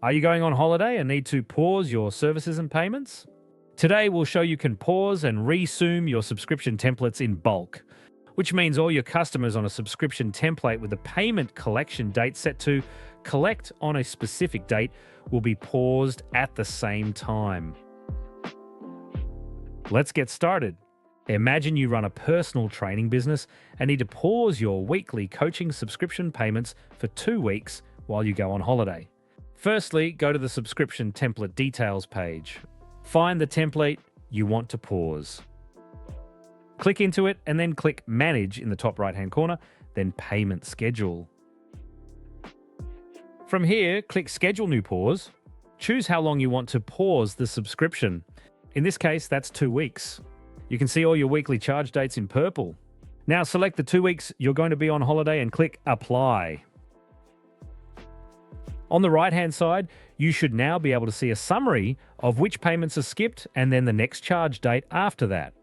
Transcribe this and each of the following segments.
Are you going on holiday and need to pause your services and payments? Today, we'll show you can pause and resume your subscription templates in bulk, which means all your customers on a subscription template with a payment collection date set to collect on a specific date will be paused at the same time. Let's get started. Imagine you run a personal training business and need to pause your weekly coaching subscription payments for 2 weeks while you go on holiday. Firstly, go to the subscription template details page. Find the template you want to pause. Click into it and then click Manage in the top right-hand corner, then Payment Schedule. From here, click Schedule New Pause. Choose how long you want to pause the subscription. In this case, that's 2 weeks. You can see all your weekly charge dates in purple. Now select the 2 weeks you're going to be on holiday and click Apply. On the right-hand side, you should now be able to see a summary of which payments are skipped and then the next charge date after that.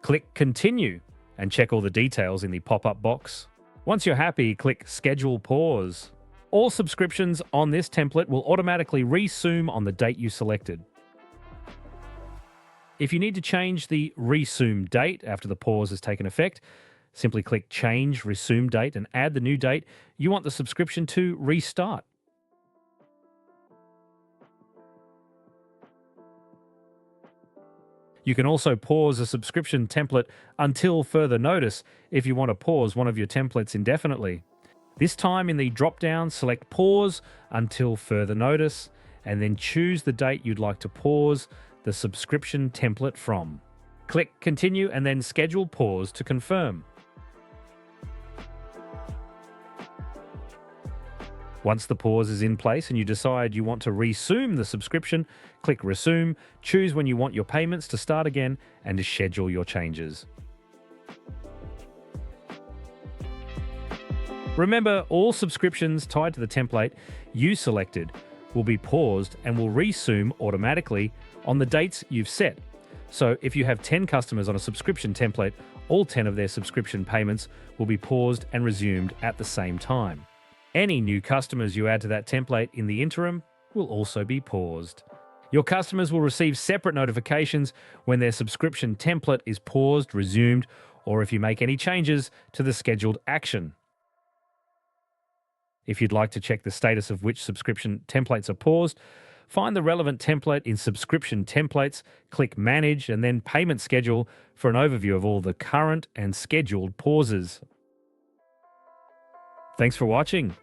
Click Continue and check all the details in the pop-up box. Once you're happy, click Schedule Pause. All subscriptions on this template will automatically resume on the date you selected. If you need to change the resume date after the pause has taken effect, simply click Change Resume Date and add the new date you want the subscription to restart. You can also pause a subscription template until further notice if you want to pause one of your templates indefinitely. This time in the drop-down, select Pause until further notice, and then choose the date you'd like to pause the subscription template from. Click Continue and then Schedule Pause to confirm. Once the pause is in place and you decide you want to resume the subscription, click Resume, choose when you want your payments to start again, and to schedule your changes. Remember, all subscriptions tied to the template you selected will be paused and will resume automatically on the dates you've set. So if you have 10 customers on a subscription template, all 10 of their subscription payments will be paused and resumed at the same time. Any new customers you add to that template in the interim will also be paused. Your customers will receive separate notifications when their subscription template is paused, resumed, or if you make any changes to the scheduled action. If you'd like to check the status of which subscription templates are paused, find the relevant template in Subscription Templates, click Manage, and then Payment Schedule for an overview of all the current and scheduled pauses. Thanks for watching.